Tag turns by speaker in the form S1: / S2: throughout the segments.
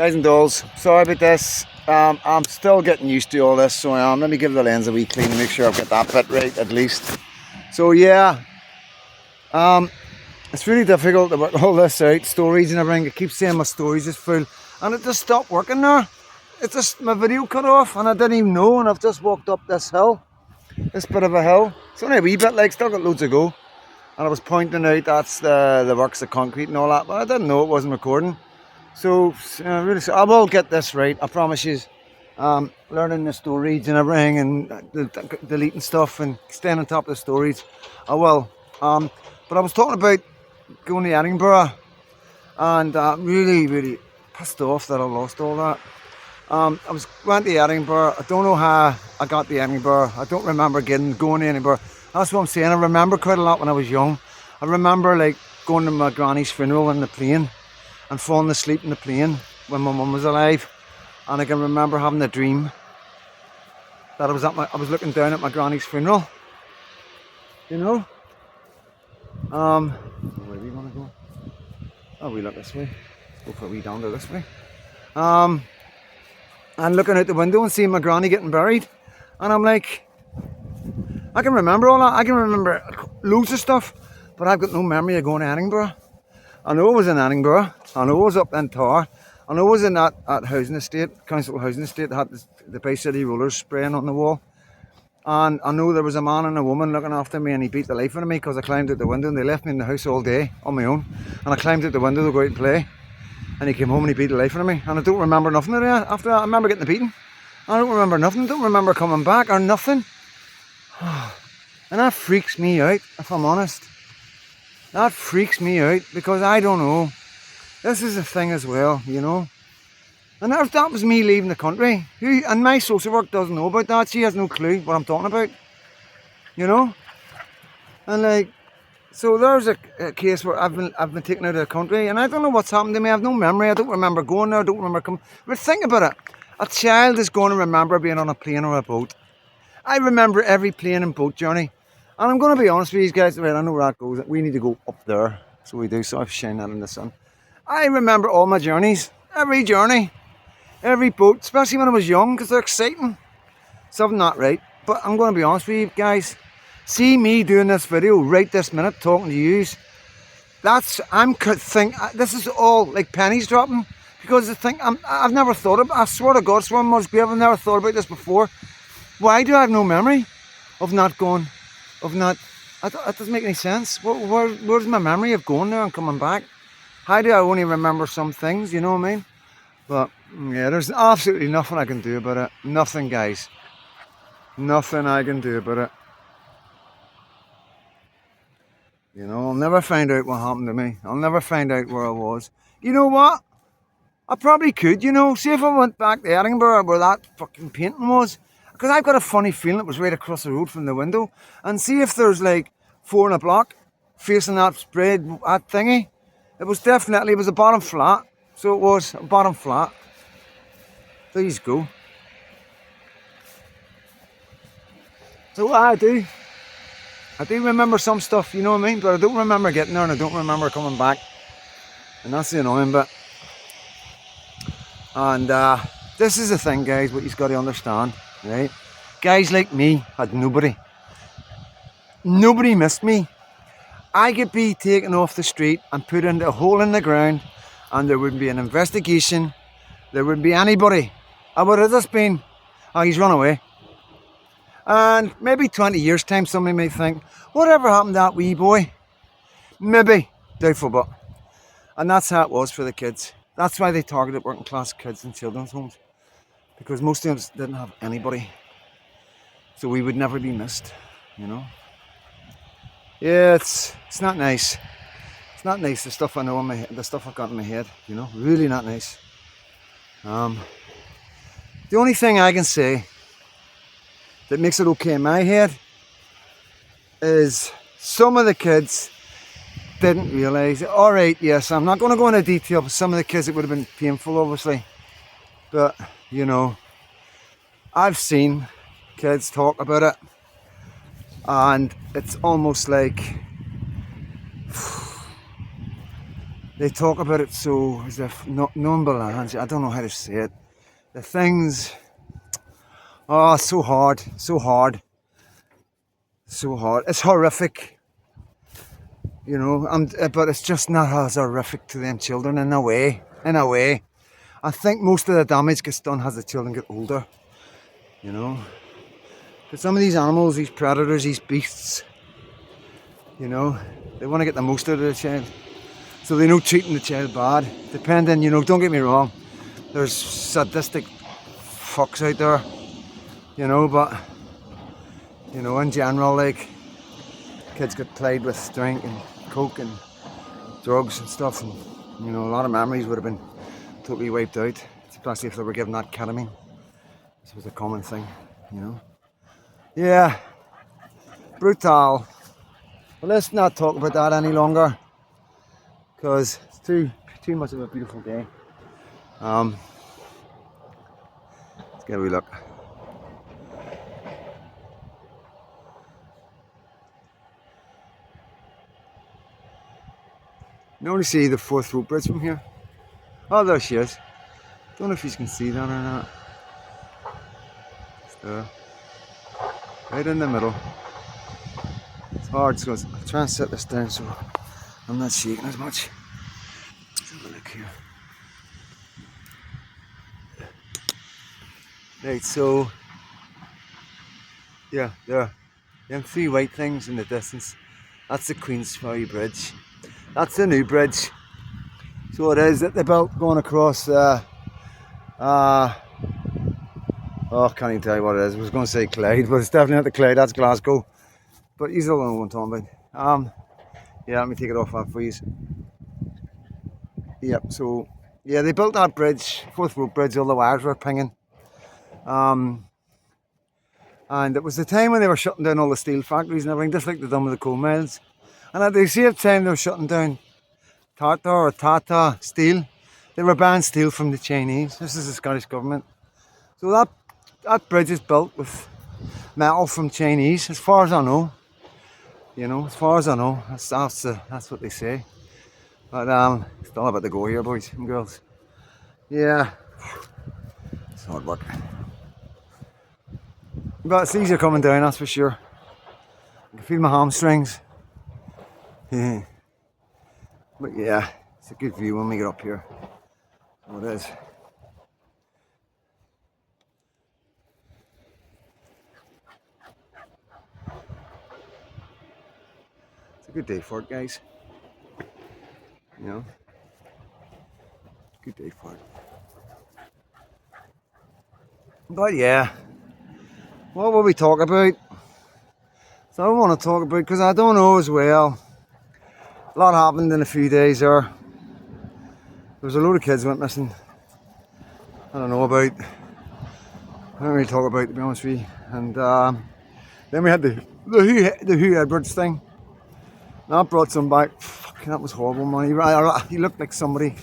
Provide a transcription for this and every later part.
S1: Guys and dolls, sorry about this. I'm still getting used to all this, so I am. Let me give the lens a wee clean and make sure I've got that bit right at least. So yeah, it's really difficult to work all this out, stories and everything. I keep saying my stories is full, and it just stopped working there. It's just my video cut off, and I didn't even know, and I've just walked up this hill, this bit of a hill. It's only a wee bit, like, still got loads to go. And I was pointing out that's the works of concrete and all that, but I didn't know it wasn't recording. So, really, I will get this right, I promise you. Learning the stories and everything, and deleting stuff and staying on top of the stories, I will. But I was talking about going to Edinburgh, and really pissed off that I lost all that. Went to Edinburgh. I don't know how I got to Edinburgh. I don't remember going to Edinburgh. That's what I'm saying. I remember quite a lot when I was young. I remember like going to my granny's funeral in the plane and falling asleep in the plane when my mum was alive. And I can remember having a dream that I was looking down at my granny's funeral. You know? Where are we gonna go? Oh, we look this way. Let's go for a wee down to this way. And looking out the window and seeing my granny getting buried. And I'm like, I can remember all that. I can remember loads of stuff, but I've got no memory of going to Edinburgh. I know I was in Edinburgh. I know I was up in Tower. I know I was in that housing estate, council housing estate that had the Bay City rollers spraying on the wall. And I know there was a man and a woman looking after me, and he beat the life out of me because I climbed out the window, and they left me in the house all day on my own. And I climbed out the window to go out and play. And he came home and he beat the life out of me. And I don't remember nothing of that. After that, I remember getting the beating. I don't remember nothing. I don't remember coming back or nothing. And that freaks me out, if I'm honest. That freaks me out because I don't know. This is a thing as well, you know. And that was me leaving the country. And my social work doesn't know about that. She has no clue what I'm talking about. You know? And like, so there's a case where I've been taken out of the country, and I don't know what's happened to me. I have no memory. I don't remember going there. I don't remember coming. But think about it. A child is going to remember being on a plane or a boat. I remember every plane and boat journey. And I'm going to be honest with you guys. Right, I know where that goes. We need to go up there. So we do. So I've shined that in the sun. I remember all my journeys. Every journey. Every boat. Especially when I was young, because they're exciting. Something not right. But I'm going to be honest with you guys. See me doing this video right this minute, talking to you. This is all like pennies dropping, because the thing I've never thought of. I swear to God, someone must be. I've never thought about this before. Why do I have no memory of not going? That doesn't make any sense. Where's my memory of going there and coming back? How do I only remember some things? You know what I mean? But yeah, there's absolutely nothing I can do about it. Nothing, guys. Nothing I can do about it. You know, I'll never find out what happened to me. I'll never find out where I was. You know what? I probably could, you know. See if I went back to Edinburgh where that fucking painting was. Because I've got a funny feeling it was right across the road from the window. And see if there's like 4 in a block facing that spread, that thingy. It was a bottom flat. So it was a bottom flat. There you go. So what I do remember some stuff, you know what I mean? But I don't remember getting there, and I don't remember coming back. And that's the annoying bit. And this is the thing, guys, what you've got to understand, right? Guys like me had nobody. Nobody missed me. I could be taken off the street and put into a hole in the ground, and there wouldn't be an investigation. There wouldn't be anybody. I would have just been, oh, he's run away. And maybe 20 years time somebody may think, whatever happened to that wee boy? Maybe, doubtful, but. And that's how it was for the kids. That's why they targeted working class kids in children's homes. Because most of them didn't have anybody. So we would never be missed, you know. Yeah, it's not nice. It's not nice, the stuff I know in my head, the stuff I've got in my head, you know, really not nice. The only thing I can say that makes it okay in my head is some of the kids didn't realise. Alright, yes, I'm not going to go into detail, but some of the kids it would have been painful, obviously. But, you know, I've seen kids talk about it, and it's almost like they talk about it so as if non-balance. I don't know how to say it. The things, oh, so hard, so hard, so hard. It's horrific, you know. But it's just not as horrific to them children in a way. In a way, I think most of the damage gets done as the children get older, you know. But some of these animals, these predators, these beasts, you know, they want to get the most out of the child. So they know treating the child bad. Depending, you know, don't get me wrong, there's sadistic fucks out there, you know, but, you know, in general, like, kids get played with drink and coke and drugs and stuff, and, you know, a lot of memories would have been totally wiped out, especially if they were given that ketamine. This was a common thing, you know. Yeah, brutal. But let's not talk about that any longer, because it's too much of a beautiful day. Let's get a wee look. You can only see the Forth Road Bridge from here. Oh, there she is. Don't know if you can see that or not. It's there. Right in the middle. It's hard, so I'll try and set this down so I'm not shaking as much. Let's have a look here. Right, so yeah, there. Them three white things in the distance. That's the Queensferry Bridge. That's the new bridge. So it is that they built going across oh, I can't even tell you what it is. I was going to say Clyde, but it's definitely not the Clyde, that's Glasgow. But you don't know what I'm talking about. Yeah, let me take it off that for you. Yep, so yeah, they built that bridge, Forth Road Bridge, all the wires were pinging. And it was the time when they were shutting down all the steel factories and everything, just like they've done with the coal mines. And at the same time they were shutting down Tata Steel. They were banned steel from the Chinese. This is the Scottish government. So that bridge is built with metal from Chinese, as far as I know. You know, as far as I know, that's what they say. But still about to go here, boys and girls. Yeah, it's hard work. But it's easier coming down, that's for sure. I can feel my hamstrings. Yeah. But yeah, it's a good view when we get up here. So it is. It's a good day for it, guys. You know, good day for it. But yeah, what will we talk about? So I don't want to talk about, because I don't know as well. A lot happened in a few days there. There was a load of kids went missing. I don't know about. I don't really talk about it, to be honest with you. And then we had the Hugh Edwards thing. That brought some back. Fucking, that was horrible, man. He looked like somebody.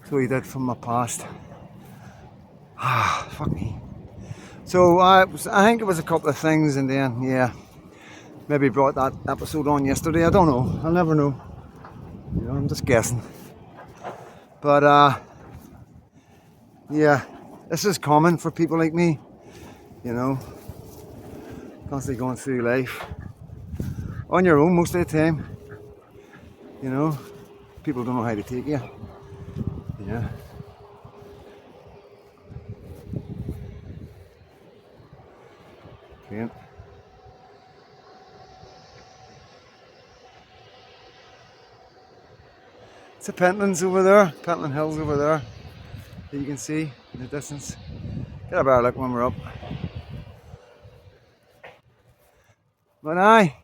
S1: So he did from my past. Fuck me. So I think it was a couple of things, and then yeah, maybe brought that episode on yesterday. I don't know. I'll never know. You know, I'm just guessing. But yeah, this is common for people like me. You know, constantly going through life on your own most of the time. You know, people don't know how to take you. Yeah. Okay. It's the Pentlands over there, Pentland Hills over there, that you can see in the distance. Get a better look when we're up. But aye,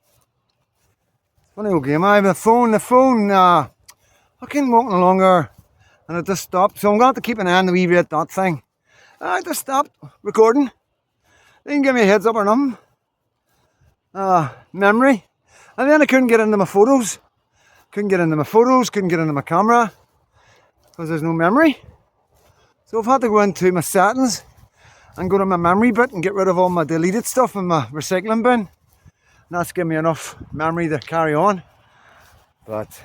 S1: funny old game. I have the phone, I couldn't walk no longer, and it just stopped. So I'm going to have to keep an eye on the wee red dot thing. I just stopped recording. They didn't give me a heads up or nothing. Memory. And then I couldn't get into my photos. Couldn't get into my camera, because there's no memory. So I've had to go into my settings and go to my memory bit and get rid of all my deleted stuff in my recycling bin. And that's given me enough memory to carry on. But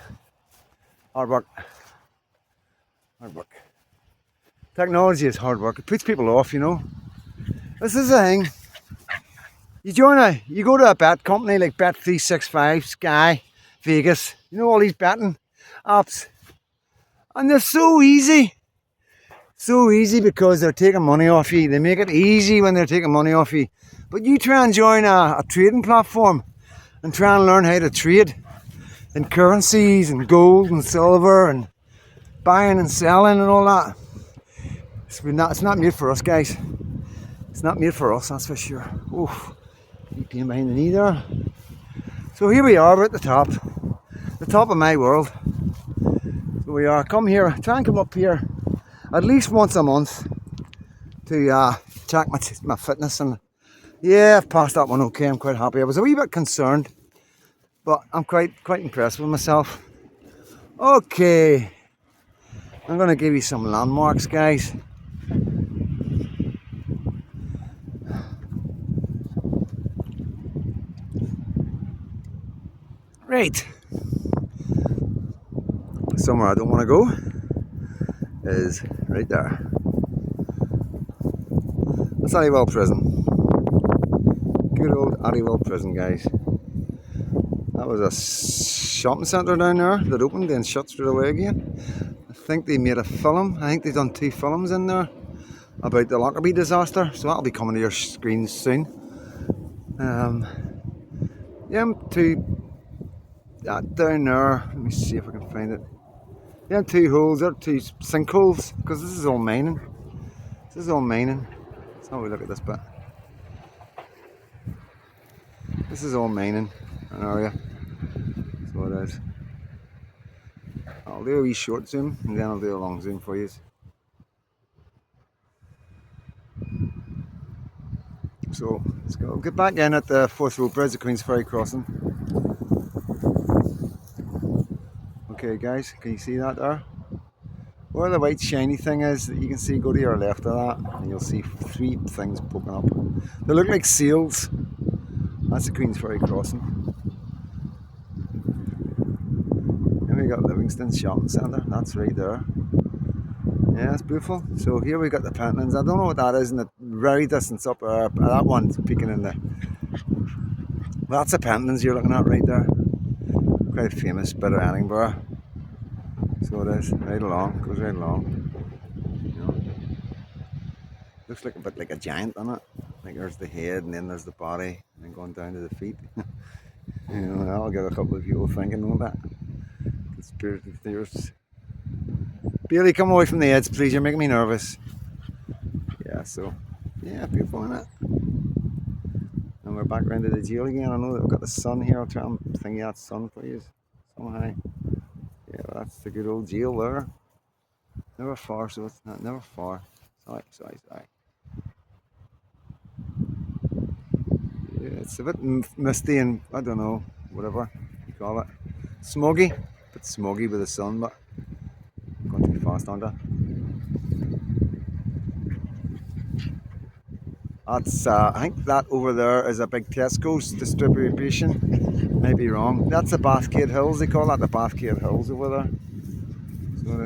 S1: hard work. Hard work. Technology is hard work. It puts people off, you know. This is the thing. You go to a bet company like Bet365, Sky, Vegas. You know all these betting apps, and they're so easy. So easy because they're taking money off you. They make it easy when they're taking money off you. But you try and join a trading platform and try and learn how to trade in currencies and gold and silver and buying and selling and all that. It's not made for us, guys. It's not made for us, that's for sure. Oof, keep being behind the knee there. So here we are, we're at the top of my world. So we are. Come here, try and come up here at least once a month to check my fitness, and yeah, I've passed that one okay. I'm quite happy. I was a wee bit concerned, but I'm quite impressed with myself. Okay, I'm going to give you some landmarks, guys. Right, somewhere I don't want to go is right there. That's Addiewell Prison. Good old Addiewell Prison, guys. That was a shopping centre down there that opened and shut straight away again. I think they made a film. I think they've done 2 films in there about the Lockerbie disaster, so that'll be coming to your screens soon. Yeah, that down there. Let me see if I can find it. Yeah, 2 holes. There are 2 sinkholes because this is all mining. This is all mining. Let's have a look at this bit. This is all mining an area. That's what it is. I'll do a wee short zoom and then I'll do a long zoom for you. So let's go get back in at the Forth Road Bridge at Queensferry Crossing. Okay guys, can you see that there? Where the white shiny thing is that you can see, go to your left of that and you'll see 3 things poking up. They look like seals. That's the Queensferry Crossing. Then we got Livingston Shopping Centre, that's right there. Yeah, it's beautiful. So here we got the Pentlands. I don't know what that is in the very distance up there. That one's peeking in there. Well, that's the Pentlands you're looking at right there. Quite a famous bit of Edinburgh. So it is, right along, goes right along. You know. Looks like a bit like a giant, doesn't it? Like there's the head and then there's the body and then going down to the feet. You know, that'll get a couple of people thinking on that. Conspiracy theorists. Bailey, come away from the edge, please. You're making me nervous. Yeah, so, yeah, beautiful, isn't it? And we're back around to the jail again. I know that we've got the sun here. I'll try and thingy that sun for you somehow. Yeah, well, that's the good old jail there. Never far, so it's not never far. Sorry. Yeah, it's a bit misty and I don't know, whatever you call it. Smoggy. A bit smoggy with the sun, but going too fast, aren't I? That's, I think that over there is a big Tesco's distribution. Might be wrong. That's the Bathgate Hills. They call that the Bathgate Hills over there.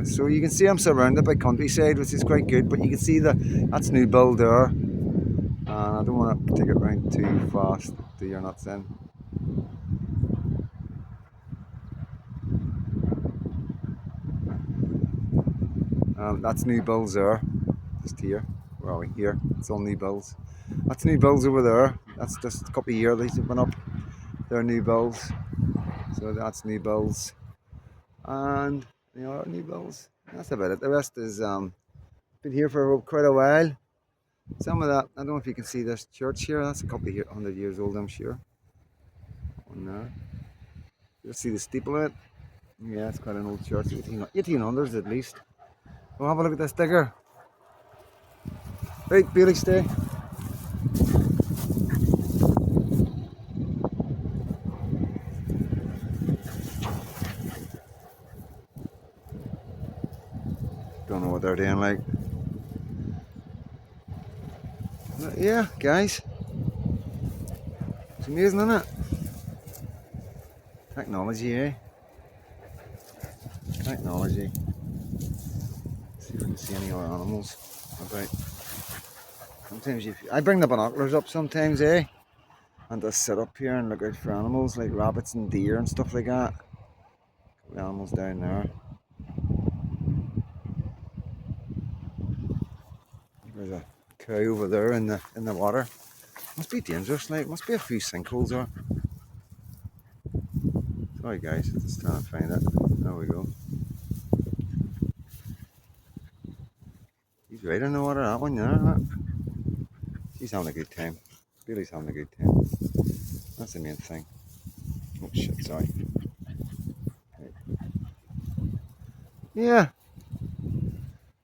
S1: So you can see I'm surrounded by countryside, which is quite good. But you can see that's new build there. And I don't want to take it round too fast. Do your nuts in. That's new builds there, just here. Where are we? Here. It's all new builds. That's new builds over there. That's just a couple of years these have been up. They're new builds. So that's new builds. And the other new builds. That's about it. The rest is been here for quite a while. Some of that, I don't know if you can see this church here. That's a couple of 100 years old, I'm sure. On there. You'll see the steeple of it. Yeah, it's quite an old church. 1800s at least. We'll have a look at this digger. Right, Bailey, stay. Don't know what they're doing like. But yeah, guys. It's amazing, isn't it? Technology, eh? Technology. See if we can see any other animals about. Sometimes I bring the binoculars up sometimes, eh? And just sit up here and look out for animals like rabbits and deer and stuff like that. The animals down there. There's a cow over there in the water. Must be dangerous, like must be a few sinkholes there. Sorry guys, just trying to find it. There we go. He's right in the water, that one there. She's having a good time. Billy's having a good time. That's the main thing. Oh shit, sorry. Yeah.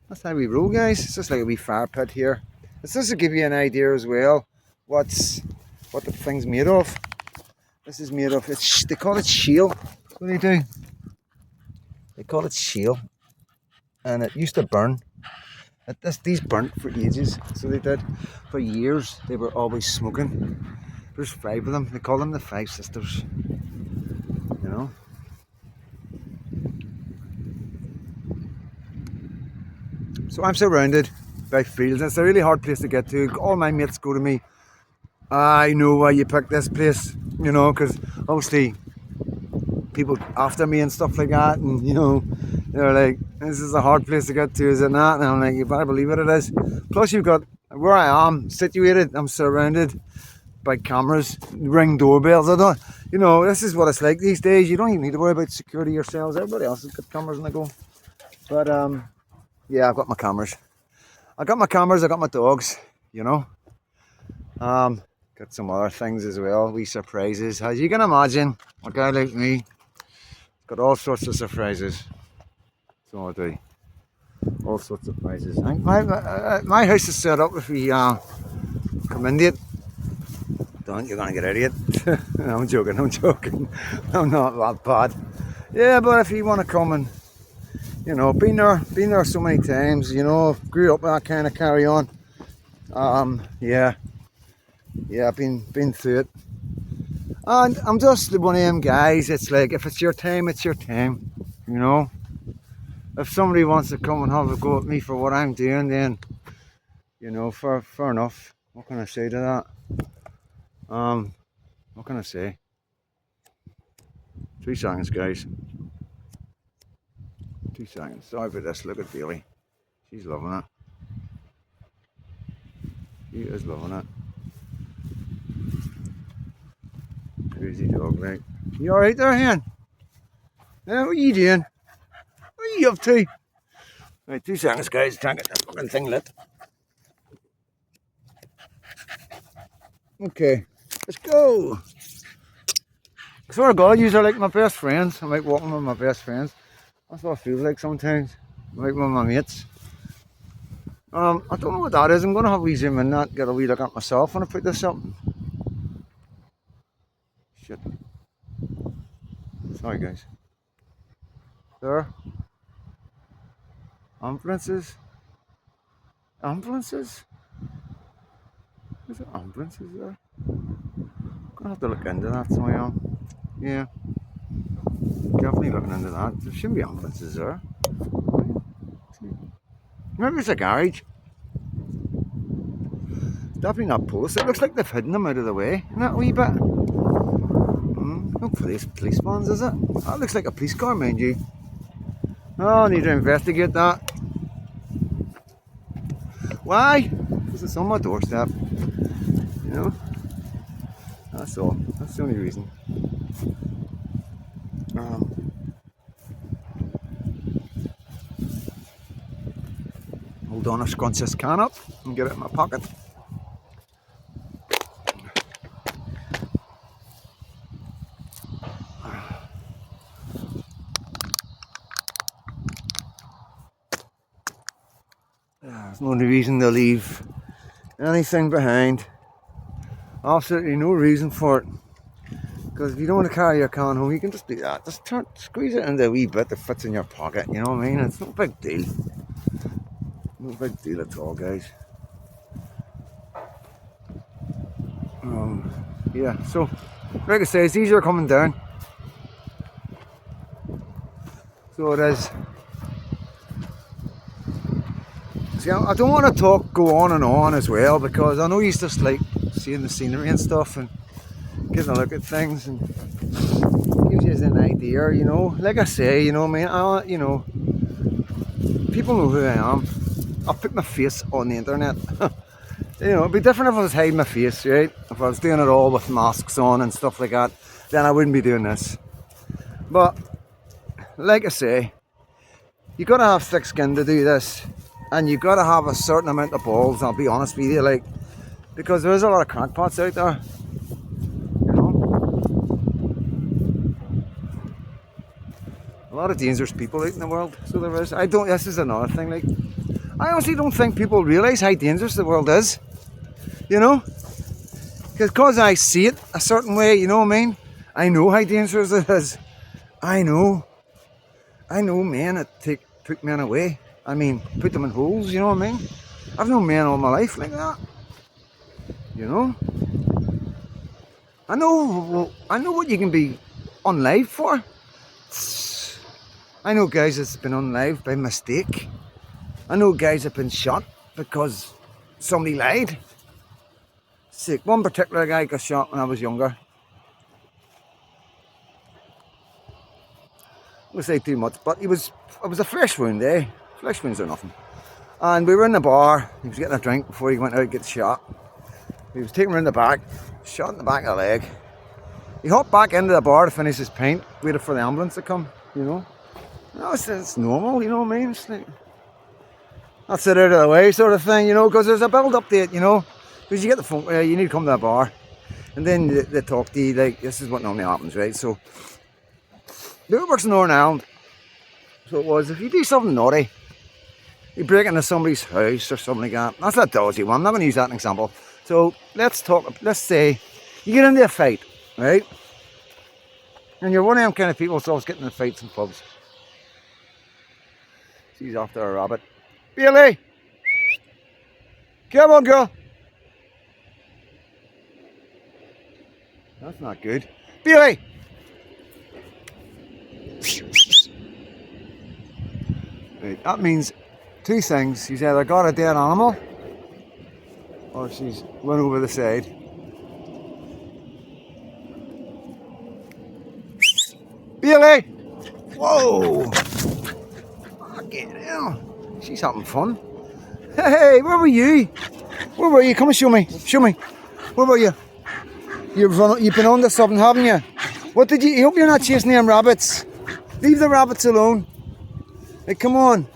S1: That's how we roll, guys. It's just like a wee fire pit here. It's just to give you an idea as well what the thing's made of. This is made of, they call it shale. What do they do? They call it shale. And it used to burn. These burnt for ages, so they did. For years, they were always smoking. There's 5 of them. They call them the 5 sisters. You know? So I'm surrounded by fields. It's a really hard place to get to. All my mates go to me, I know why you picked this place, you know, because obviously people after me and stuff like that, and you know, they're like, this is a hard place to get to, is it not? And I'm like, you better believe it is. Plus you've got, where I am situated, I'm surrounded by cameras, ring doorbells. I don't, you know, this is what it's like these days. You don't even need to worry about security yourselves. Everybody else has got cameras and they go. But yeah, I've got my cameras. I got my dogs, you know. Got some other things as well, wee surprises. As you can imagine, a guy like me got all sorts of surprises. So I do. All sorts of surprises. My house is set up if we come into it. Don't, you're gonna get out of it. I'm joking, I'm not that bad. Yeah, but if you want to come and, you know, been there so many times, you know, grew up with that kind of carry on. Yeah, I've been through it. And I'm just one of them guys, it's like, if it's your time, it's your time, you know. If somebody wants to come and have a go at me for what I'm doing, then, you know, fair enough. What can I say to that? What can I say? 2 seconds, guys. 2 seconds. Sorry about this. Look at Bailey. She's loving it. She is loving it. Crazy dog, like. You alright there, hen? Yeah, what are you doing? What are you up to? Right, 2 seconds, guys. Trying to get that fucking thing lit. Okay, let's go. I swear to God, you are like my best friends. I'm like walking with my best friends. That's what I feel like sometimes. I'm like with my mates. I don't know what that is. I'm gonna have a wee zoom in that, get a wee look at myself when I put this up. Shit. Sorry guys. There. Ambulances. Ambulances? Is there ambulances there? I'm gonna have to look into that, so I am. Yeah. Definitely looking into that. There shouldn't be ambulances there. Maybe it's a garage. It's definitely not posts. It looks like they've hidden them out of the way. Isn't that a wee bit? No police vans, is it? That looks like a police car, mind you. Oh, I need to investigate that. Why? Because it's on my doorstep. You know? That's all. That's the only reason. Hold on, I'll scrunch this can up and get it in my pocket. There's no reason to leave anything behind. Absolutely no reason for it. Because if you don't want to carry your can home, you can just do that. Just squeeze it into a wee bit that fits in your pocket, you know what I mean? It's no big deal. No big deal at all, guys. Yeah, so, like I say, it's easier coming down. So it is. See, I don't want to go on and on as well, because I know you just like seeing the scenery and stuff and getting a look at things, and gives you an idea, you know. Like I say, you know, you know, people know who I am. I'll put my face on the internet. You know, it'd be different if I was hiding my face, right? If I was doing it all with masks on and stuff like that, then I wouldn't be doing this. But like I say, you gotta have thick skin to do this, and you gotta have a certain amount of balls. I'll be honest with you, like, because there is a lot of crackpots out there. You know, a lot of dangerous people out in the world. So there is. This is another thing. Like, I honestly don't think people realise how dangerous the world is. You know, because I see it a certain way. You know what I mean? I know how dangerous it is. I know men that put men away. I mean, put them in holes, you know what I mean? I've known men all my life like that. You know? I know what you can be on live for. I know guys that's been on live by mistake. I know guys that have been shot because somebody lied. Sick. One particular guy got shot when I was younger. I won't say too much, but it was a flesh wound, eh? Flesh wounds are nothing. And we were in the bar. He was getting a drink before he went out to get shot. He was taken around the back, shot in the back of the leg. He hopped back into the bar to finish his pint, waited for the ambulance to come, you know. No, it's normal, you know what I mean? It's like, that's it out of the way sort of thing, you know, because there's a build-up to it, you know. Because you get the phone, you need to come to the bar, and then they talk to you, like, this is what normally happens, right? So, it works in Northern Ireland. So it was, if you do something naughty, you break into somebody's house or something like that. That's a dodgy one. I'm not going to use that as an example. So let's say you get into a fight, right? And you're one of them kind of people that's always getting in fights in pubs. She's after a rabbit. Bailey! Come on, girl! That's not good. Bailey! Right, that means two things. She's either got a dead animal or she's went over the side. Bailey! Whoa! Fucking hell. She's having fun. Hey, where were you? Where were you? Come and show me. Show me. Where were you? You've been on to something, haven't you? What did you... I hope you're not chasing them rabbits. Leave the rabbits alone. Hey, come on.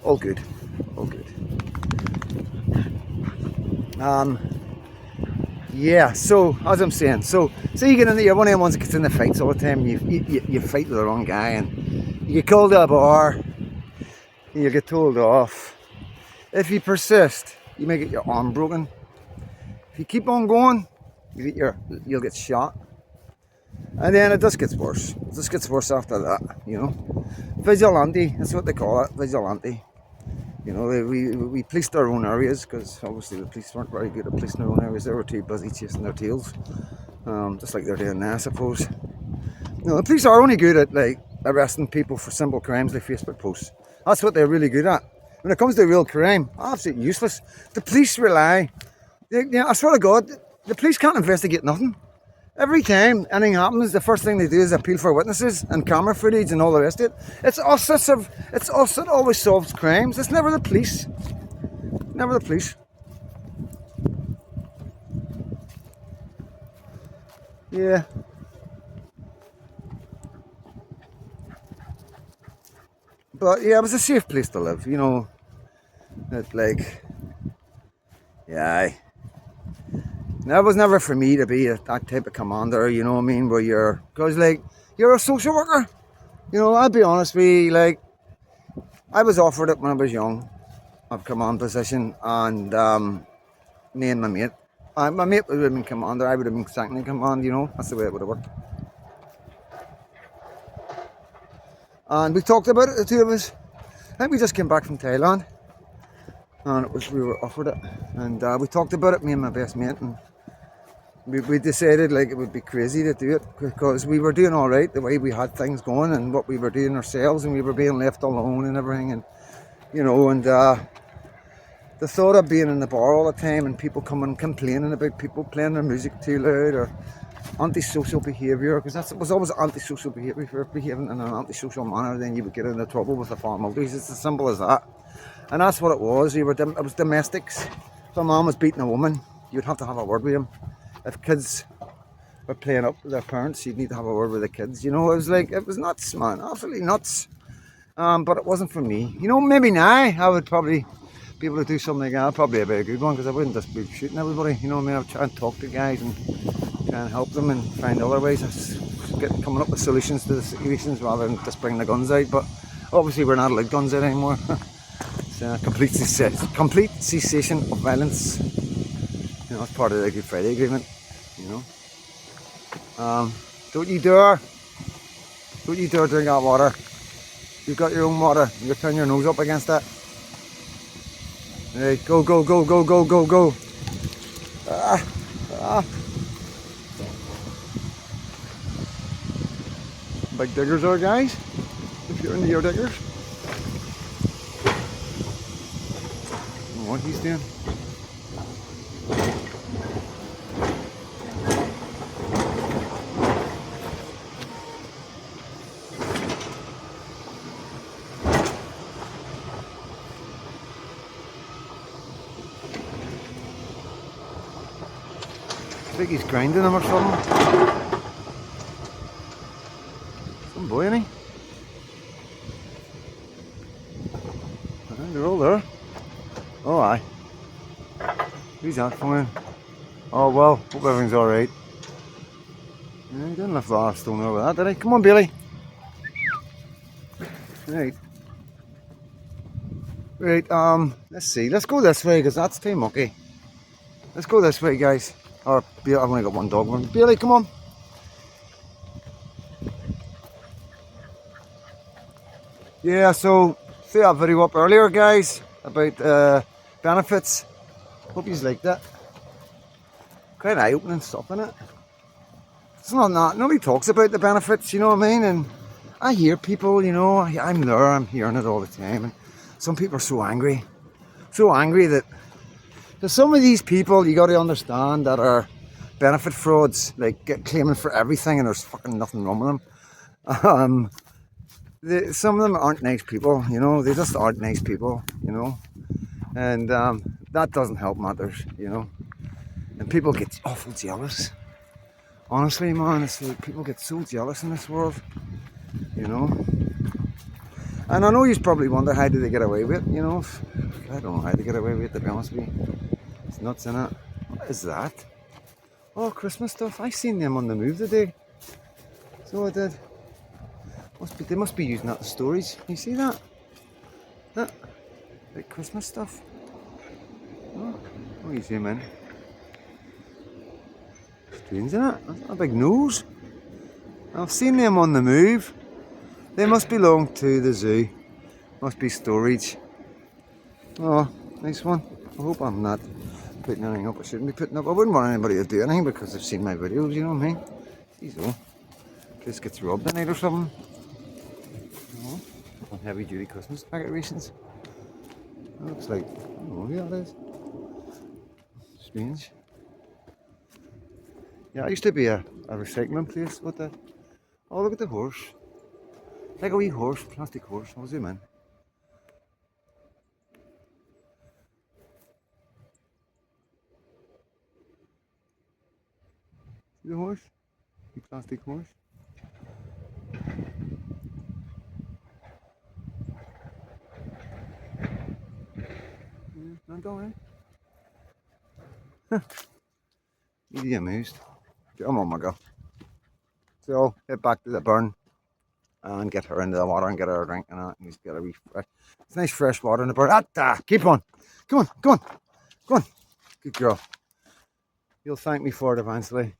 S1: All good. All good. Yeah, so, as I'm saying, so you get in there, you're one of them ones that gets in the fights all the time, you fight with the wrong guy, and you get called to a bar, and you get told off. If you persist, you may get your arm broken. If you keep on going, you'll get shot. And then it just gets worse. It just gets worse after that, you know. Vigilante, that's what they call it, vigilante. You know, we policed our own areas, because obviously the police weren't very good at policing their own areas. They were too busy chasing their tails, just like they're doing now, I suppose. You know, the police are only good at, like, arresting people for simple crimes like Facebook posts. That's what they're really good at. When it comes to real crime, absolutely useless. The police rely, I swear to God, the police can't investigate nothing. Every time anything happens, the first thing they do is appeal for witnesses and camera footage and all the rest of it. It's us that always solves crimes. It's never the police. Never the police. Yeah. But yeah, it was a safe place to live, you know. It, like, yeah. That was never for me to be that type of commander, you know what I mean, where because like, you're a social worker. You know, I'll be honest with you, like, I was offered it when I was young, a command position, and me and my mate would have been commander, I would have been second in command, you know, that's the way it would have worked. And we talked about it, the two of us. I think we just came back from Thailand, and we were offered it, and we talked about it, me and my best mate, and we decided like it would be crazy to do it because we were doing all right the way we had things going and what we were doing ourselves, and we were being left alone and everything, and the thought of being in the bar all the time and people coming complaining about people playing their music too loud or antisocial behaviour, because that was always antisocial behaviour. If you're behaving in an antisocial manner, then you would get into trouble with the formalities. It's as simple as that, and that's what it was. It was domestics. If a man was beating a woman, you'd have to have a word with him. If kids were playing up with their parents, you'd need to have a word with the kids. It was nuts, man, absolutely nuts. But it wasn't for me. Maybe now I would probably be able to do something like that. Probably a very good one, because I wouldn't just be shooting everybody. I'd try and talk to guys and try and help them and find other ways of coming up with solutions to the situations rather than just bring the guns out. But obviously we're not allowed guns out anymore. It's a complete cessation of violence. It's part of the Good Friday Agreement. Don't you dare drink that water. You've got your own water. You turn your nose up against that. Right, go, go, go, go, go, go, go. Big diggers are, guys. If you're into your diggers. What he's doing. I think he's grinding them or something. Some boy, ain't he? They're all there. Oh, aye. Who's that for? Oh, well, hope everything's alright. Yeah, he didn't lift the arse stone over that, did he? Come on, Billy. Right. Right, let's see. Let's go this way, because that's too mucky. Let's go this way, guys. Or, I've only got one dog. Billy, come on. Yeah, so, see that video up earlier, guys, about benefits. Hope you liked that. Quite eye-opening stuff, isn't it? It's not that. Nobody talks about the benefits, you know what I mean? And I hear people, I'm there, I'm hearing it all the time. And some people are so angry. So angry that there's some of these people you got to understand that are benefit frauds, like claiming for everything, and there's fucking nothing wrong with them. Some of them aren't nice people, they just aren't nice people, and that doesn't help matters, and people get awful jealous. Honestly, man, it's like people get so jealous in this world, and I know you probably wonder how do they get away with it, I don't know how they get away with it, to be honest with you. It's nuts, innit? What is that? Oh, Christmas stuff. I seen them on the move today. So I did. They must be using that in stories. You see that? That like Christmas stuff. Oh, you zoom in. Strange, isn't it? That's a big nose. I've seen them on the move. They must belong to the zoo. Must be storage. Oh, nice one. I hope I'm not putting anything up I shouldn't be putting up. I wouldn't want anybody to do anything because they've seen my videos, you know what I mean? Jeez, oh. Place gets robbed at night or something. Oh, on heavy duty Christmas decorations. That looks like, I don't know who that is. Strange. Yeah, it used to be a recycling place. What the? Oh, look at the horse. Like a wee horse, plastic horse. I'll zoom in. See the horse? The plastic horse. Yeah, not going. Easy amused. Come on, my girl. So head back to the burn and get her into the water and get her a drink and that, and just get a wee fresh. It's nice fresh water in the burn. Keep on. Come on, come on, come on. Good girl. You'll thank me for it eventually.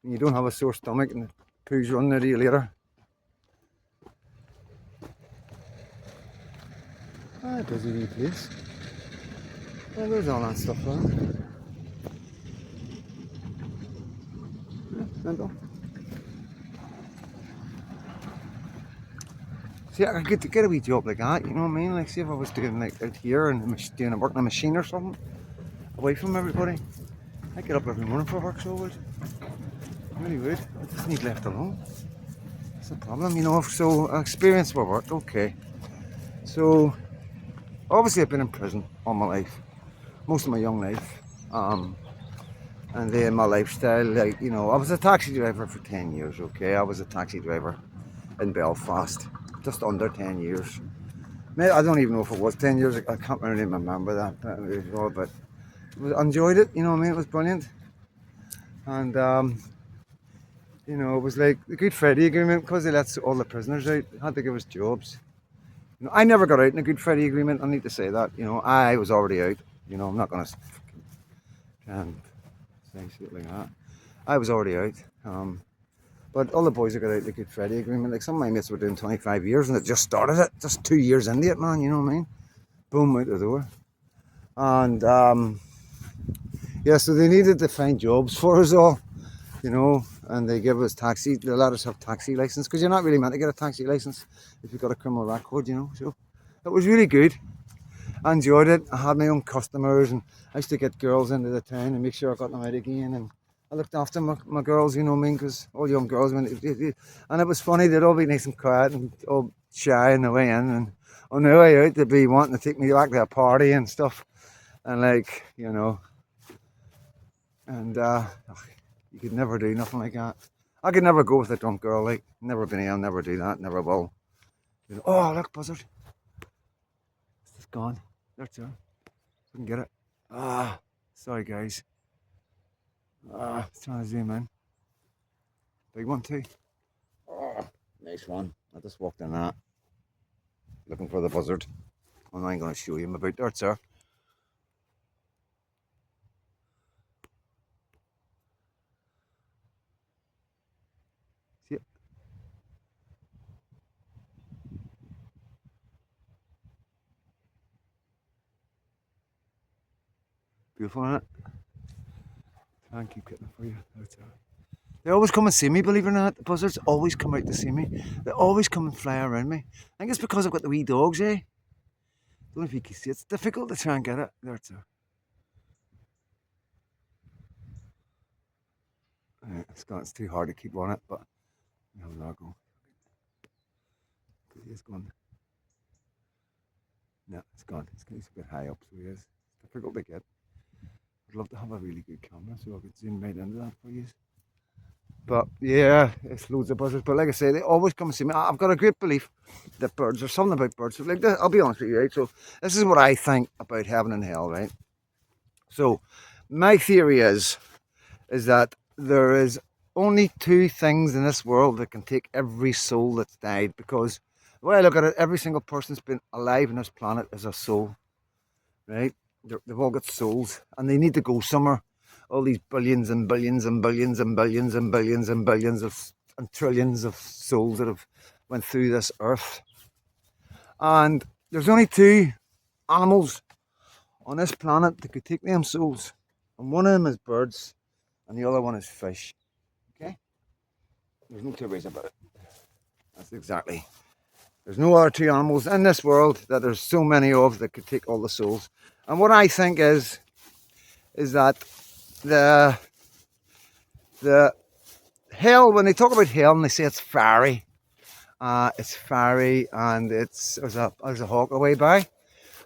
S1: And you don't have a sore stomach and the poo's running out of you later. Busy wee place. Well, there's all that stuff there. Mental. See, I could get a wee job like that, you know what I mean? Like, see if I was doing like out here and doing a work on a machine or something, away from everybody. I get up every morning for work, so I would. I really would. I just need left alone. That's the problem, you know. So, experience for work, okay. So, obviously, I've been in prison all my life, most of my young life. And then my lifestyle, like, you know, I was a taxi driver for 10 years, okay? I was a taxi driver in Belfast, just under 10 years. I don't even know if it was 10 years, I can't really remember that, but I enjoyed it, you know what I mean? It was brilliant. And, you know, it was like the Good Friday Agreement, because they let all the prisoners out, they had to give us jobs. You know, I never got out in a Good Friday Agreement, I need to say that, you know, I was already out, you know, I'm not going to say shit like that. I was already out. But all the boys that got out the Good Friday Agreement, like some of my mates were doing 25 years and it just started it, just 2 years into it, man, you know what I mean? Boom, out the door. And yeah, so they needed to find jobs for us all, you know, and they give us taxi, they let us have taxi license, because you're not really meant to get a taxi license if you've got a criminal record, you know. So it was really good. I enjoyed it. I had my own customers and I used to get girls into the town and make sure I got them out again, and I looked after my girls, you know what I mean, because all young girls, and it was funny, they'd all be nice and quiet and all shy on the way in, and on the way out they'd be wanting to take me back to a party and stuff, and like, you know, and you could never do nothing like that. I could never go with a drunk girl, like, never been able, never do that, never will. You know, oh, look, buzzard. It's gone. That's it. Couldn't get it. Sorry guys. Trying to zoom in. Big one too. Oh, nice one. I just walked in that. Looking for the buzzard. I'm not going to show you him about there, sir. See it? Beautiful, isn't it? Try and keep getting it for you. That's it. They always come and see me, believe it or not. The buzzards always come out to see me. They always come and fly around me. I think it's because I've got the wee dogs, eh? Don't know if you can see it. It's difficult to try and get it. There it's there. It's too hard to keep on it, but no, not go. He's gone. No, it's gone. He's a bit high up, so he is. It's difficult to get. I'd love to have a really good camera so I could zoom right into that for you. But yeah, it's loads of buzzards. But like I say, they always come and see me. I've got a great belief that birds, there's something about birds. Like this, I'll be honest with you, right? So this is what I think about heaven and hell, right? So my theory is that there is only two things in this world that can take every soul that's died. Because the way I look at it, every single person that's been alive on this planet is a soul, right? They've all got souls and they need to go somewhere. All these billions and billions and billions and billions and billions and billions of and trillions of souls that have went through this earth. And there's only two animals on this planet that could take them souls. And one of them is birds and the other one is fish. Okay? There's no two ways about it. That's exactly. There's no other two animals in this world that there's so many of that could take all the souls. And what I think is that the hell, when they talk about hell and they say it's fiery and there's a hawk away by.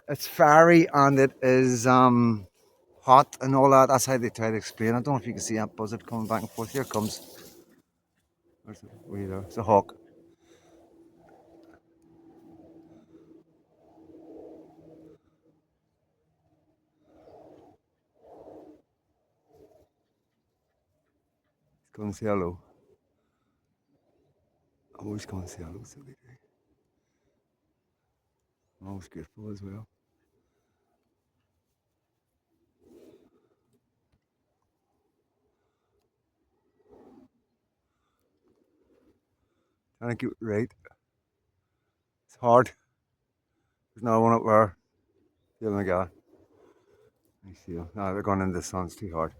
S1: It's fiery and it is hot and all that. That's how they try to explain it. I don't know if you can see that buzzard coming back and forth. Here it comes. It's a hawk. Come and say hello. I always come and say hello, so they do. I'm always grateful as well. Trying to keep it right. It's hard. There's another one up there. The other guy. I see them. No, they're going into the sun. It's too hard.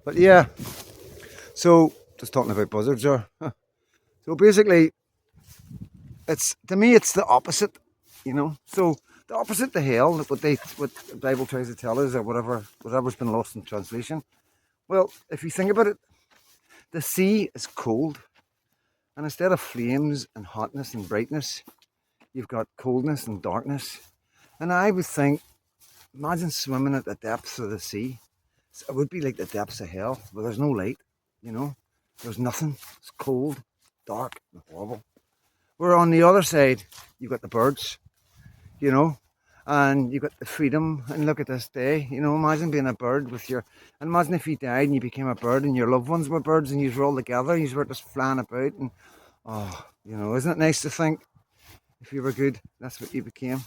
S1: But yeah. So just talking about buzzards there. So basically, it's to me it's the opposite, you know. So the opposite to hell, what the Bible tries to tell us, or whatever's been lost in translation. Well, if you think about it, the sea is cold, and instead of flames and hotness and brightness, you've got coldness and darkness. And I would think, imagine swimming at the depths of the sea. It would be like the depths of hell, where there's no light, you know. There's nothing. It's cold, dark, and horrible. Where on the other side, you've got the birds, you know, and you've got the freedom. And look at this day, you know, imagine being a bird and imagine if you died and you became a bird and your loved ones were birds and you were all together and you were just flying about. And, oh, you know, isn't it nice to think if you were good, that's what you became?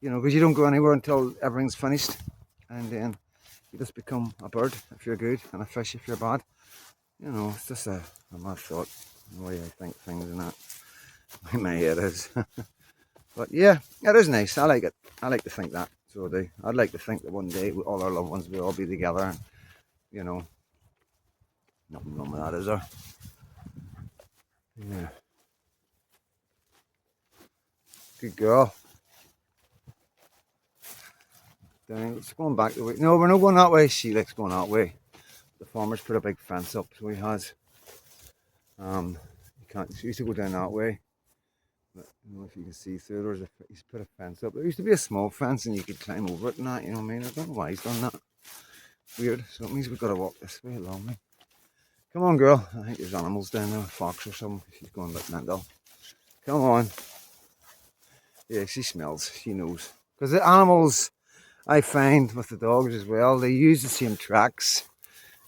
S1: You know, because you don't go anywhere until everything's finished. And then you just become a bird if you're good and a fish if you're bad. You know, it's just a mad thought, the way I think things and that. My head is. But yeah, it is nice. I like it. I like to think that. So I'd like to think that one day all our loved ones will all be together and, you know, nothing wrong with that, is there? Yeah. Good girl. Dang, it's going back the way. No, we're not going that way. She likes going that way. The farmer's put a big fence up, so he has. You can't. She used to go down that way. But, I don't know if you can see through. He's put a fence up. There used to be a small fence and you could climb over it and that, you know what I mean? I don't know why he's done that. Weird. So it means we've got to walk this way along me. Come on, girl. I think there's animals down there, a fox or something. She's going a bit mental. Come on. Yeah, she smells. She knows. Because the animals, I find with the dogs as well, they use the same tracks.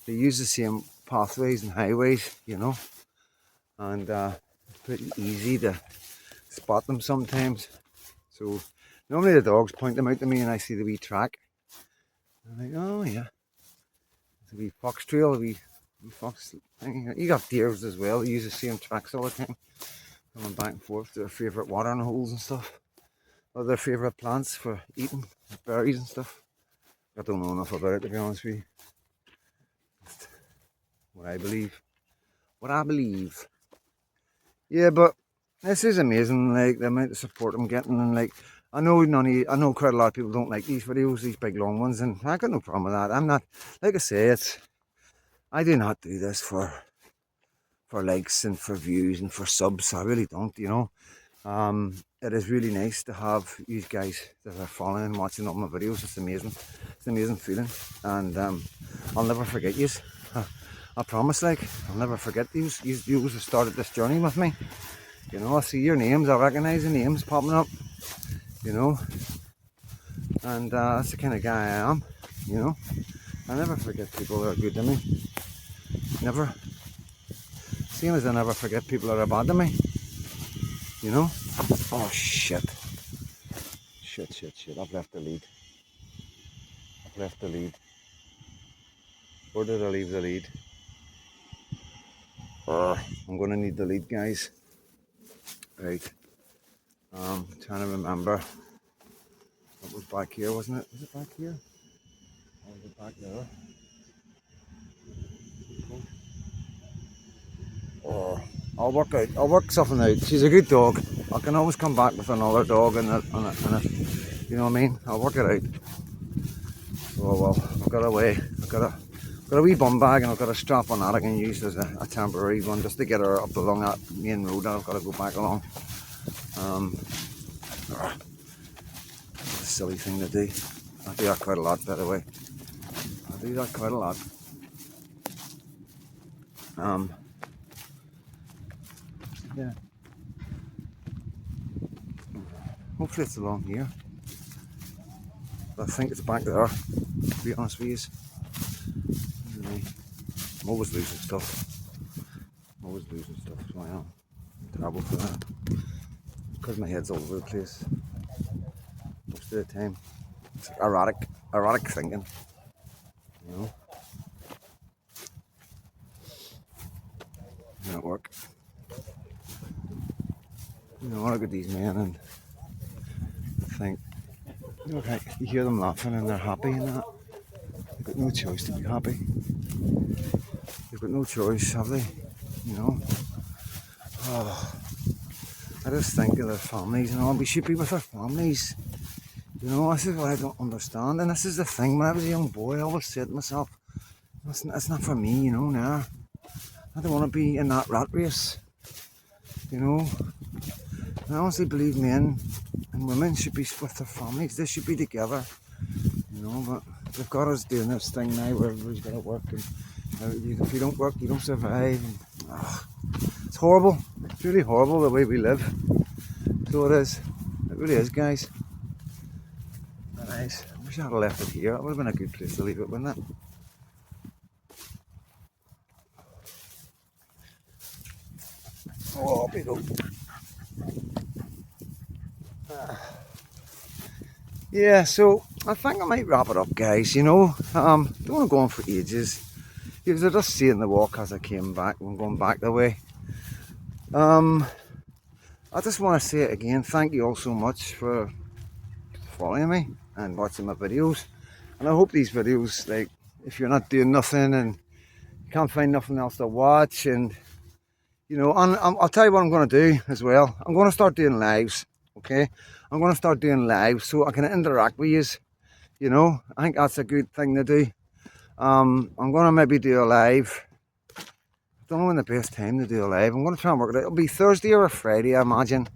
S1: They use the same pathways and highways, you know. And it's pretty easy to spot them sometimes. So normally the dogs point them out to me and I see the wee track. I'm like, oh yeah. It's a wee fox trail, a wee fox thing. You got deers as well, they use the same tracks all the time. Coming back and forth to their favourite watering holes and stuff. Or their favourite plants for eating, berries and stuff. I don't know enough about it, to be honest with you. Just what I believe. What I believe. Yeah, but this is amazing, like the amount of support I'm getting, and like I know quite a lot of people don't like these videos, these big long ones, and I got no problem with that. I'm not, like I say, I do not do this for likes and for views and for subs. I really don't, you know. It is really nice to have you guys that are following and watching all my videos. It's amazing. It's an amazing feeling, and I'll never forget you. I promise, like, I'll never forget you who started this journey with me. You know, I see your names, I recognise the names popping up, you know, and that's the kind of guy I am, you know. I never forget people that are good to me. Never. Same as I never forget people that are bad to me, you know. Oh shit. Shit. I've left the lead. Where did I leave the lead? I'm gonna need the lead, guys. Right. Trying to remember. What was back here, wasn't it? Was it back here? Or was it back there? Oh, I'll work something out. She's a good dog. I can always come back with another dog and you know what I mean? I'll work it out. Oh well, I've got a wee bum bag and I've got a strap on that I can use as a temporary one just to get her up along that main road. I've got to go back along. It's a silly thing to do. I do that quite a lot, by the way. I do that quite a lot. Yeah. Hopefully it's along here. But I think it's back there, to be honest with you. Anyway, I'm always losing stuff. So I am terrible for that. Because my head's all over the place. Most of the time. It's like erratic thinking. You know? At work. You know, I look at these men and think, you know, you hear them laughing and they're happy and that. They've got no choice to be happy. They've got no choice, have they? You know. Oh, I just think of their families and all. We should be with our families. You know, this is what I don't understand. And this is the thing. When I was a young boy, I always said to myself, it's not for me, you know, now. I don't want to be in that rat race. You know. I honestly believe men and women should be with their families. They should be together. You know, but they've got us doing this thing now where everybody's got to work. And if you don't work, you don't survive. And, it's horrible. It's really horrible the way we live. So it is. It really is, guys. Nice. I wish I had left it here. It would have been a good place to leave it, wouldn't it? Oh, up you go. Yeah, so I think I might wrap it up, guys. You know, don't want to go on for ages because I just seeing the walk as I came back. I'm going back the way. I just want to say it again. Thank you all so much for following me and watching my videos. And I hope these videos, like, if you're not doing nothing and you can't find nothing else to watch, and you know, and I'll tell you what I'm going to do as well. I'm going to start doing lives. Okay, I'm going to start doing lives so I can interact with you. You know, I think that's a good thing to do. I'm going to maybe do a live. I don't know when the best time to do a live. I'm going to try and work it out. It'll be Thursday or a Friday, I imagine.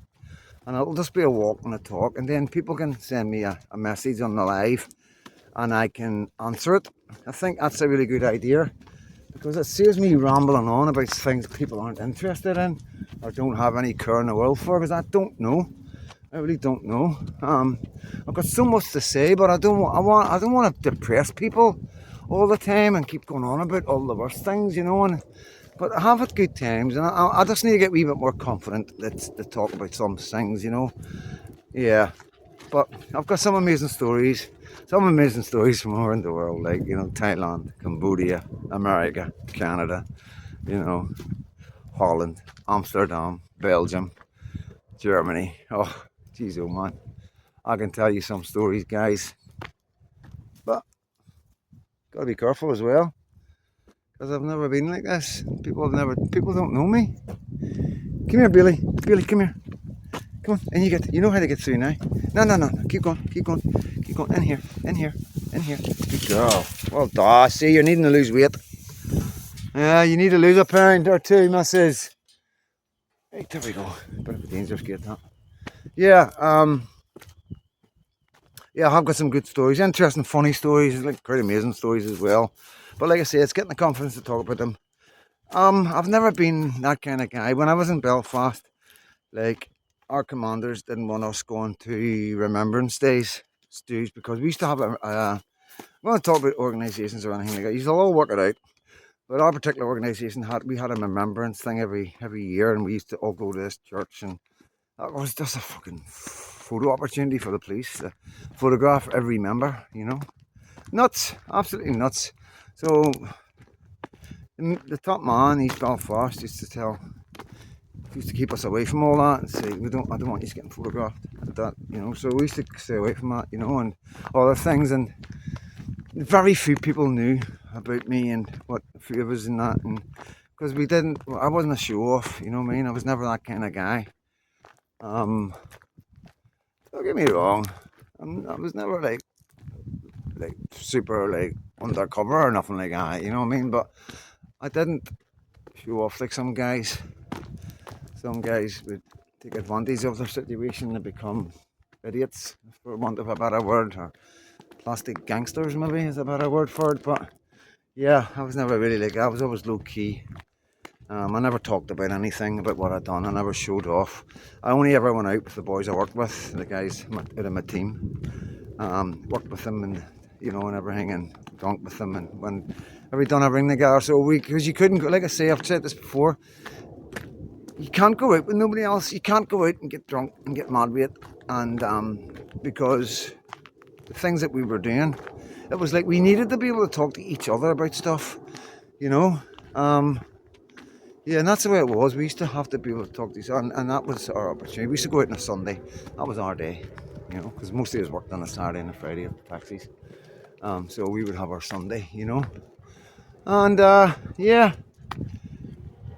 S1: And it'll just be a walk and a talk. And then people can send me a message on the live and I can answer it. I think that's a really good idea because it saves me rambling on about things people aren't interested in or don't have any care in the world for, because I don't know. I really don't know. I've got so much to say, but I don't want to depress people all the time and keep going on about all the worst things, you know. But I have had good times, and I just need to get a wee bit more confident to talk about some things, you know. Yeah, but I've got some amazing stories from around the world, like, you know, Thailand, Cambodia, America, Canada, you know, Holland, Amsterdam, Belgium, Germany. Oh, jeez, oh man, I can tell you some stories, guys, but gotta be careful as well, because I've never been like this. People don't know me. Come here, Billy. Billy, come here. Come on, and you know how to get through now. No. Keep going. In here. Good girl. Well done. See, you're needing to lose weight. Yeah, you need to lose a pound or two, missus. Right, there we go. Bit of a dangerous gate, that. Yeah, yeah, I've got some good stories, interesting, funny stories, like quite amazing stories as well. But like I say, it's getting the confidence to talk about them. I've never been that kind of guy. When I was in Belfast, like, our commanders didn't want us going to Remembrance Days, stews, because we used to have I'm going to talk about organisations or anything like that. You'll all work it out. But our particular organisation had a remembrance thing every year, and we used to all go to this church, and that was just a fucking photo opportunity for the police to photograph every member, you know. Nuts, absolutely nuts. So the top man, East Belfast, used to keep us away from all that and say, I don't want you getting photographed. That, you know, so we used to stay away from that, you know, and other things. And very few people knew about me and what a few of us in that, and because I wasn't a show off, you know what I mean. I was never that kind of guy. Don't get me wrong, I was never like super like undercover or nothing like that, you know what I mean. But I didn't show off like some guys. Some guys would take advantage of their situation and become idiots, for want of a better word, or plastic gangsters maybe is a better word for it. But yeah, I was never really like that. I was always low key. I never talked about anything about what I'd done. I never showed off. I only ever went out with the boys I worked with, the guys out of my team. Worked with them and, you know, and everything, and drunk with them, and when we done everything together. So because you couldn't go, like I say, I've said this before, you can't go out with nobody else. You can't go out and get drunk and get mad with it, and because the things that we were doing, it was like we needed to be able to talk to each other about stuff, you know. Yeah, and that's the way it was. We used to have to be able to talk to each other, and that was our opportunity. We used to go out on a Sunday. That was our day, you know, because most of us worked on a Saturday and a Friday at taxis. So we would have our Sunday, you know. And yeah,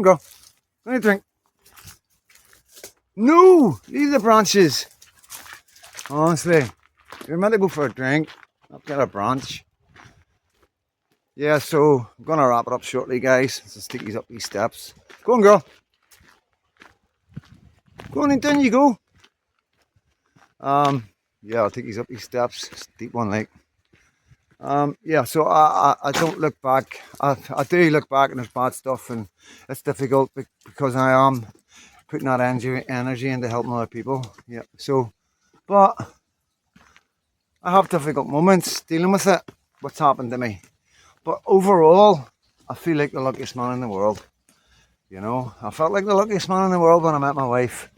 S1: on, girl. Let me drink. No! Leave the branches. Honestly. You're meant to go for a drink, not get a branch. Yeah, so I'm gonna wrap it up shortly, guys. Just take these up these steps. Go on, girl. Go on, and down you go. Yeah, I'll take these up these steps. Steep one, like. Yeah, so I don't look back. I do look back and there's bad stuff, and it's difficult because I am putting that energy into helping other people. Yeah, so, but I have difficult moments dealing with it, what's happened to me. But overall, I feel like the luckiest man in the world. You know, I felt like the luckiest man in the world when I met my wife.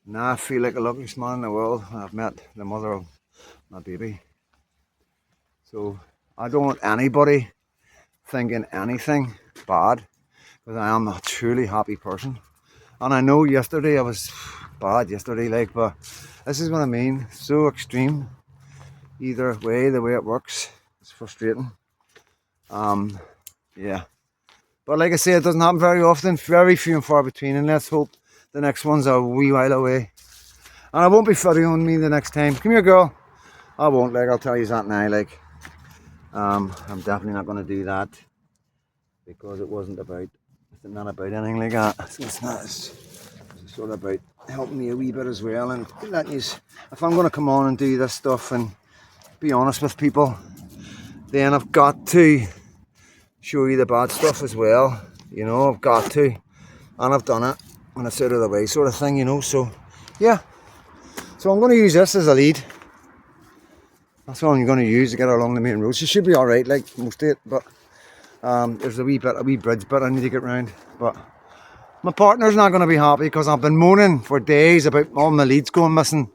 S1: Now I feel like the luckiest man in the world when I've met the mother of my baby. So I don't want anybody thinking anything bad, because I am a truly happy person. And I know yesterday I was bad yesterday, like, but this is what I mean. So extreme. Either way, the way it works, it's frustrating. Yeah. But like I say, it doesn't happen very often, very few and far between, and let's hope the next one's a wee while away. And I won't be footing on me the next time. Come here, girl. I won't, like, I'll tell you that now, like. I'm definitely not going to do that, because it wasn't about, it's not about anything like that. It's not, it's sort of about helping me a wee bit as well, and letting you, if I'm going to come on and do this stuff and be honest with people, then I've got to show you the bad stuff as well. You know, I've got to, and I've done it, and it's out of the way sort of thing, you know. So yeah, so I'm going to use this as a lead. That's all I'm going to use to get her along the main road. She should be alright, like most of it, but there's a wee bridge bit I need to get round. But my partner's not going to be happy, because I've been moaning for days about all my leads going missing,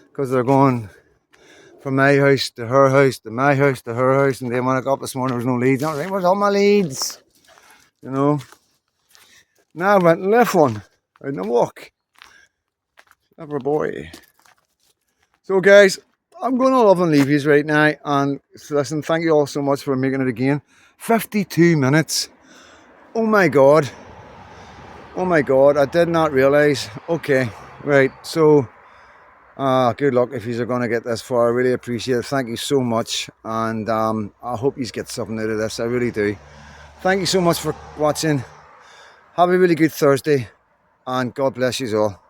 S1: because they're going from my house to her house to my house to her house, and then when I got up this morning there was no leads. I was like, where's all my leads? You know. Now I went and left one out in a walk. Clever boy. So guys, I'm going to love and leave yous right now, and listen, thank you all so much for making it again. 52 minutes. Oh my god. Oh my god, I did not realise. Okay, right, so good luck if you're going to get this far. I really appreciate it. Thank you so much, and I hope you get something out of this. I really do. Thank you so much for watching. Have a really good Thursday, and God bless you all.